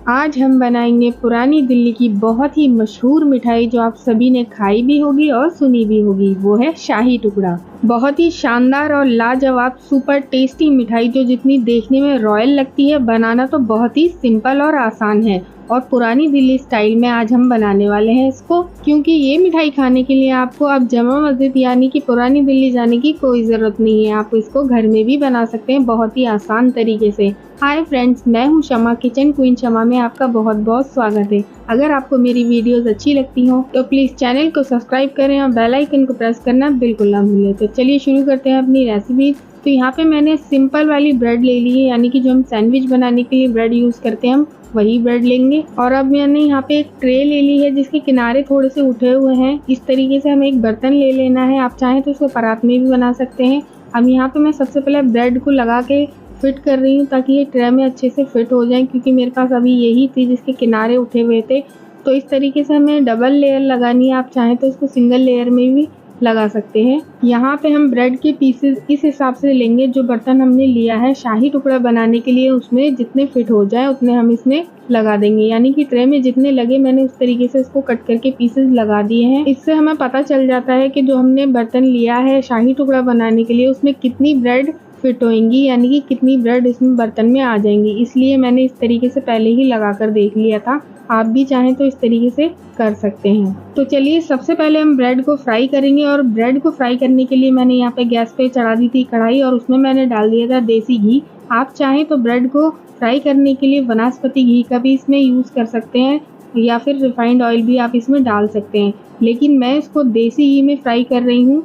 आज हम बनाएंगे पुरानी दिल्ली की बहुत ही मशहूर मिठाई जो आप सभी ने खाई भी होगी और सुनी भी होगी। वो है शाही टुकड़ा। बहुत ही शानदार और लाजवाब सुपर टेस्टी मिठाई जो जितनी देखने में रॉयल लगती है, बनाना तो बहुत ही सिंपल और आसान है। और पुरानी दिल्ली स्टाइल में आज हम बनाने वाले हैं इसको, क्योंकि ये मिठाई खाने के लिए आपको अब जमा मस्जिद यानी कि पुरानी दिल्ली जाने की कोई ज़रूरत नहीं है। आप इसको घर में भी बना सकते हैं बहुत ही आसान तरीके से। हाय फ्रेंड्स, मैं हूँ शमा, किचन क्वीन शमा में आपका बहुत बहुत स्वागत है। अगर आपको मेरी वीडियोस अच्छी लगती हो तो प्लीज़ चैनल को सब्सक्राइब करें और बेल आइकन को प्रेस करना बिल्कुल ना भूलें। तो चलिए शुरू करते हैं अपनी रेसिपी। तो यहाँ पे मैंने सिंपल वाली ब्रेड ले ली है, यानी कि जो हम सैंडविच बनाने के लिए ब्रेड यूज़ करते हैं हम वही ब्रेड लेंगे। और अब मैंने यहाँ पे एक ट्रे ले ली है जिसके किनारे थोड़े से उठे हुए हैं। इस तरीके से हमें एक बर्तन ले लेना है। आप चाहें तो इसको परात में भी बना सकते हैं। अब यहाँ पे मैं सबसे पहले ब्रेड को लगा के फिट कर रही हूँ ताकि ये ट्रे में अच्छे से फिट हो जाए, क्योंकि मेरे पास अभी यही थी जिसके किनारे उठे हुए थे। तो इस तरीके से हमें डबल लेयर लगानी है। आप चाहें तो इसको सिंगल लेयर में भी लगा सकते हैं। यहाँ पे हम ब्रेड के पीसेस इस हिसाब से लेंगे, जो बर्तन हमने लिया है शाही टुकड़ा बनाने के लिए उसमें जितने फिट हो जाए उतने हम इसमें लगा देंगे। यानी कि ट्रे में जितने लगे मैंने उस तरीके से इसको कट करके पीसेस लगा दिए हैं। इससे हमें पता चल जाता है कि जो हमने बर्तन लिया है शाही टुकड़ा बनाने के लिए उसमें कितनी ब्रेड फिट होएंगी, यानी कि कितनी ब्रेड इसमें बर्तन में आ जाएंगी। इसलिए मैंने इस तरीके से पहले ही लगा कर देख लिया था। आप भी चाहें तो इस तरीके से कर सकते हैं। तो चलिए सबसे पहले हम ब्रेड को फ्राई करेंगे। और ब्रेड को फ्राई करने के लिए मैंने यहाँ पे गैस पे चढ़ा दी थी कढ़ाई और उसमें मैंने डाल दिया था देसी घी। आप चाहें तो ब्रेड को फ्राई करने के लिए वनस्पति घी का भी इसमें यूज़ कर सकते हैं, या फिर रिफाइंड ऑयल भी आप इसमें डाल सकते हैं, लेकिन मैं इसको देसी घी में फ्राई कर रही हूँ।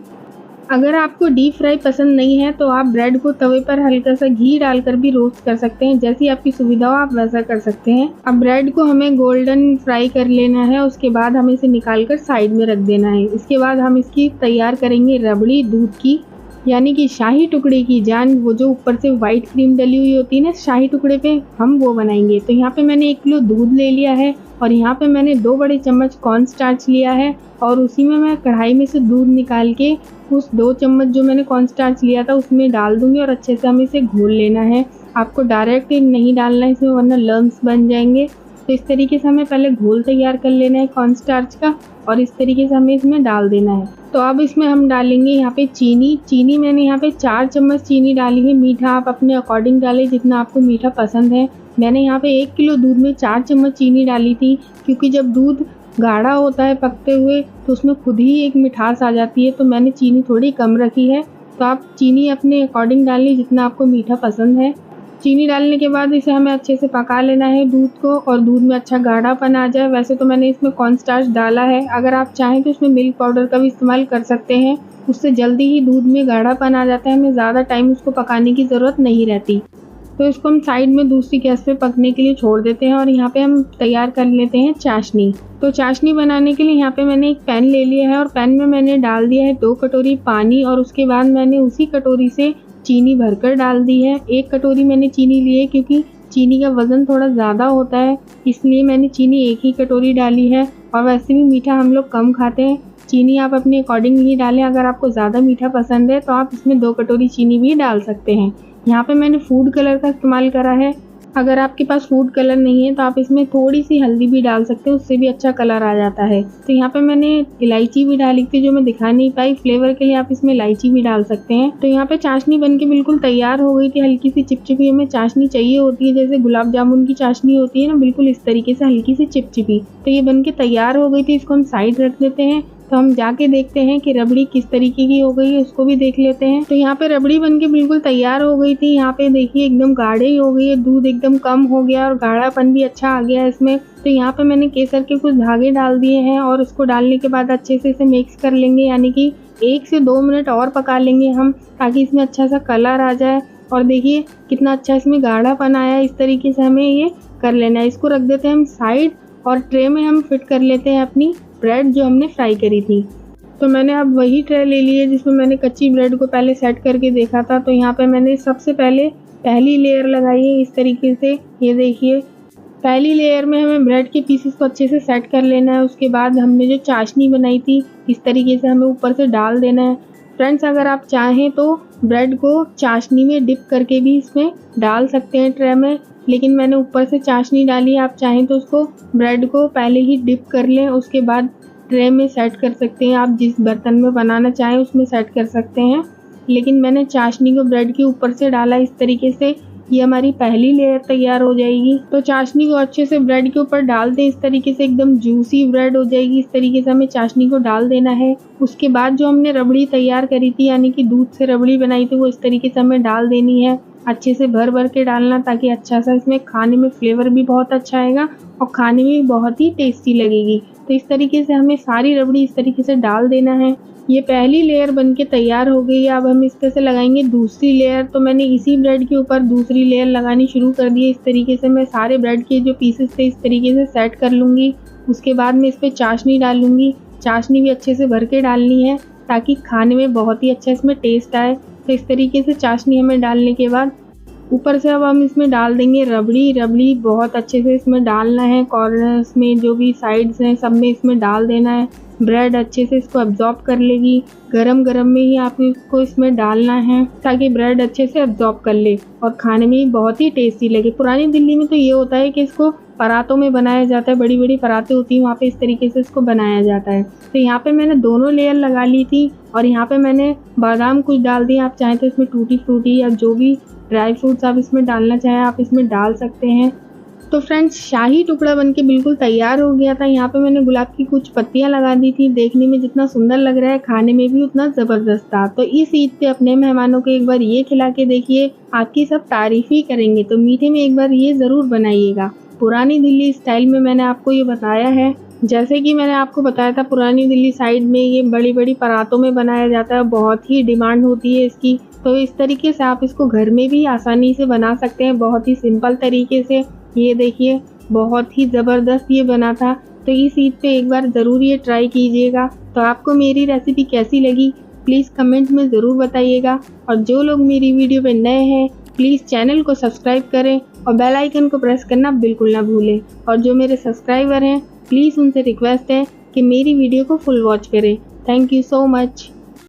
अगर आपको डीप फ्राई पसंद नहीं है तो आप ब्रेड को तवे पर हल्का सा घी डालकर भी रोस्ट कर सकते हैं। जैसी आपकी सुविधा हो आप वैसा कर सकते हैं। अब ब्रेड को हमें गोल्डन फ्राई कर लेना है। उसके बाद हमें इसे निकाल कर साइड में रख देना है। इसके बाद हम इसकी तैयार करेंगे रबड़ी दूध की, यानी कि शाही टुकड़े की जान, वो जो ऊपर से व्हाइट क्रीम डली हुई होती है ना शाही टुकड़े पे, हम वो बनाएंगे। तो यहाँ पे मैंने 1 किलो दूध ले लिया है और यहाँ पे मैंने 2 बड़े चम्मच कॉर्न स्टार्च लिया है और उसी में मैं कढ़ाई में से दूध निकाल के उस 2 चम्मच जो मैंने कॉर्न स्टार्च लिया था उसमें डाल दूंगी और अच्छे से हमें इसे घोल लेना है। आपको डायरेक्ट नहीं डालना है इसमें, वरना लम्स बन जाएंगे। तो इस तरीके से हमें पहले घोल तैयार कर लेना है कॉर्न स्टार्च का और इस तरीके से हमें इसमें डाल देना है। तो अब इसमें हम डालेंगे यहाँ पे चीनी मैंने यहाँ पे 4 चम्मच चीनी डाली है। मीठा आप अपने अकॉर्डिंग डालें जितना आपको मीठा पसंद है। मैंने यहाँ पे 1 किलो दूध में 4 चम्मच चीनी डाली थी, क्योंकि जब दूध गाढ़ा होता है पकते हुए तो उसमें खुद ही एक मिठास आ जाती है। तो मैंने चीनी थोड़ी कम रखी है। तो आप चीनी अपने अकॉर्डिंग डालें जितना आपको मीठा पसंद है। चीनी डालने के बाद इसे हमें अच्छे से पका लेना है दूध को, और दूध में अच्छा गाढ़ापन आ जाए। वैसे तो मैंने इसमें कॉर्न स्टार्च डाला है, अगर आप चाहें तो इसमें मिल्क पाउडर का भी इस्तेमाल कर सकते हैं। उससे जल्दी ही दूध में गाढ़ापन आ जाता है, हमें ज़्यादा टाइम उसको पकाने की ज़रूरत नहीं रहती। तो इसको हम साइड में दूसरी गैस पे पकने के लिए छोड़ देते हैं। और यहाँ पे हम तैयार कर लेते हैं चाशनी। तो चाशनी बनाने के लिए यहाँ पे मैंने एक पैन ले लिया है और पैन में मैंने डाल दिया है 2 कटोरी पानी और उसके बाद मैंने उसी कटोरी से चीनी भरकर डाल दी है। 1 कटोरी मैंने चीनी ली है, क्योंकि चीनी का वज़न थोड़ा ज़्यादा होता है, इसलिए मैंने चीनी 1 ही कटोरी डाली है। और वैसे भी मीठा हम लोग कम खाते हैं, चीनी आप अपने अकॉर्डिंग ही डालें। अगर आपको ज़्यादा मीठा पसंद है तो आप इसमें 2 कटोरी चीनी भी डाल सकते हैं। यहाँ पे मैंने फूड कलर का इस्तेमाल करा है। अगर आपके पास फूड कलर नहीं है तो आप इसमें थोड़ी सी हल्दी भी डाल सकते हैं, उससे भी अच्छा कलर आ जाता है। तो यहाँ पे मैंने इलायची भी डाली थी जो मैं दिखा नहीं पाई, फ्लेवर के लिए आप इसमें इलायची भी डाल सकते हैं। तो यहाँ पे चाशनी बनके बिल्कुल तैयार हो गई थी। हल्की सी चिपचिपी हमें चाशनी चाहिए होती है, जैसे गुलाब जामुन की चाशनी होती है ना, बिल्कुल इस तरीके से हल्की सी चिपचिपी। तो ये बनके तैयार हो गई थी। इसको हम साइड रख देते हैं। तो हम जाके देखते हैं कि रबड़ी किस तरीके की हो गई है, उसको भी देख लेते हैं। तो यहाँ पे रबड़ी बनके बिल्कुल तैयार हो गई थी। यहाँ पे देखिए एकदम गाढ़ी ही हो गई है, दूध एकदम कम हो गया और गाढ़ापन भी अच्छा आ गया है इसमें। तो यहाँ पे मैंने केसर के कुछ धागे डाल दिए हैं और उसको डालने के बाद अच्छे से इसे मिक्स कर लेंगे, यानी कि 1 से 2 मिनट और पका लेंगे हम, ताकि इसमें अच्छा सा कलर आ जाए। और देखिए कितना अच्छा इसमें गाढ़ापन आया है। इस तरीके से हमें ये कर लेना है। इसको रख देते हैं हम साइड और ट्रे में हम फिट कर लेते हैं अपनी ब्रेड जो हमने फ्राई करी थी। तो मैंने अब वही ट्रे ले ली है जिसमें मैंने कच्ची ब्रेड को पहले सेट करके देखा था। तो यहाँ पे मैंने सबसे पहले पहली लेयर लगाई है इस तरीके से। ये देखिए पहली लेयर में हमें ब्रेड के पीसेस को अच्छे से सेट कर लेना है। उसके बाद हमने जो चाशनी बनाई थी इस तरीके से हमें ऊपर से डाल देना है। फ्रेंड्स, अगर आप चाहें तो ब्रेड को चाशनी में डिप करके भी इसमें डाल सकते हैं ट्रे में, लेकिन मैंने ऊपर से चाशनी डाली। आप चाहें तो उसको ब्रेड को पहले ही डिप कर लें, उसके बाद ट्रे में सेट कर सकते हैं। आप जिस बर्तन में बनाना चाहें उसमें सेट कर सकते हैं, लेकिन मैंने चाशनी को ब्रेड के ऊपर से डाला इस तरीके से। ये हमारी पहली लेयर तैयार हो जाएगी। तो चाशनी को अच्छे से ब्रेड के ऊपर डाल दें, इस तरीके से एकदम जूसी ब्रेड हो जाएगी। इस तरीके से हमें चाशनी को डाल देना है। उसके बाद जो हमने रबड़ी तैयार करी थी, यानी कि दूध से रबड़ी बनाई थी, वो इस तरीके से हमें डाल देनी है। अच्छे से भर भर के डालना, ताकि अच्छा सा इसमें खाने में फ्लेवर भी बहुत अच्छा आएगा और खाने में भी बहुत ही टेस्टी लगेगी। तो इस तरीके से हमें सारी रबड़ी इस तरीके से डाल देना है। ये पहली लेयर बनके तैयार हो गई है। अब हम इस पे से लगाएंगे दूसरी लेयर। तो मैंने इसी ब्रेड के ऊपर दूसरी लेयर लगानी शुरू कर दी है। इस तरीके से मैं सारे ब्रेड के जो पीसेस थे इस तरीके से सेट कर लूँगी। उसके बाद मैं इस पर चाशनी डालूँगी। चाशनी भी अच्छे से भर के डालनी है, ताकि खाने में बहुत ही अच्छा इसमें टेस्ट आए। तो इस तरीके से चाशनी हमें डालने के बाद ऊपर से अब हम इसमें डाल देंगे रबड़ी। रबड़ी बहुत अच्छे से इसमें डालना है, कॉर्नर्स में जो भी साइड्स हैं सब में इसमें डाल देना है। ब्रेड अच्छे से इसको अब्जॉर्ब कर लेगी। गरम गरम में ही आप इसको इसमें डालना है, ताकि ब्रेड अच्छे से अब्जॉर्ब कर ले और खाने में ही बहुत ही टेस्टी लगे। पुरानी दिल्ली में तो ये होता है कि इसको परातों में बनाया जाता है, बड़ी बड़ी परातें होती हैं, वहाँ पे इस तरीके से इसको बनाया जाता है। तो यहाँ पे मैंने दोनों लेयर लगा ली थी और यहाँ पे मैंने बादाम कुछ डाल दिए। आप चाहें तो इसमें टूटी फ्रूटी या जो भी ड्राई फ्रूट्स आप इसमें डालना चाहें आप इसमें डाल सकते हैं। तो फ्रेंड्स, शाही टुकड़ा बनके बिल्कुल तैयार हो गया था। यहाँ पे मैंने गुलाब की कुछ पत्तियाँ लगा दी थी। देखने में जितना सुंदर लग रहा है, खाने में भी उतना ज़बरदस्त था। तो इस ईद पे अपने मेहमानों को एक बार ये खिला के देखिए, आपकी सब तारीफ ही करेंगे। तो मीठे में एक बार ये ज़रूर बनाइएगा। पुरानी दिल्ली स्टाइल में मैंने आपको ये बताया है। जैसे कि मैंने आपको बताया था, पुरानी दिल्ली साइड में ये बड़ी बड़ी परातों में बनाया जाता है, बहुत ही डिमांड होती है इसकी। तो इस तरीके से आप इसको घर में भी आसानी से बना सकते हैं, बहुत ही सिंपल तरीके से। ये देखिए, बहुत ही ज़बरदस्त ये बना था। तो इस ईद पे एक बार ज़रूर ये ट्राई कीजिएगा। तो आपको मेरी रेसिपी कैसी लगी प्लीज़ कमेंट में ज़रूर बताइएगा। और जो लोग मेरी वीडियो पे नए हैं प्लीज़ चैनल को सब्सक्राइब करें और बेल आइकन को प्रेस करना बिल्कुल ना भूलें। और जो मेरे सब्सक्राइबर हैं प्लीज़ उनसे रिक्वेस्ट है कि मेरी वीडियो को फुल वॉच करें। Thank you so much.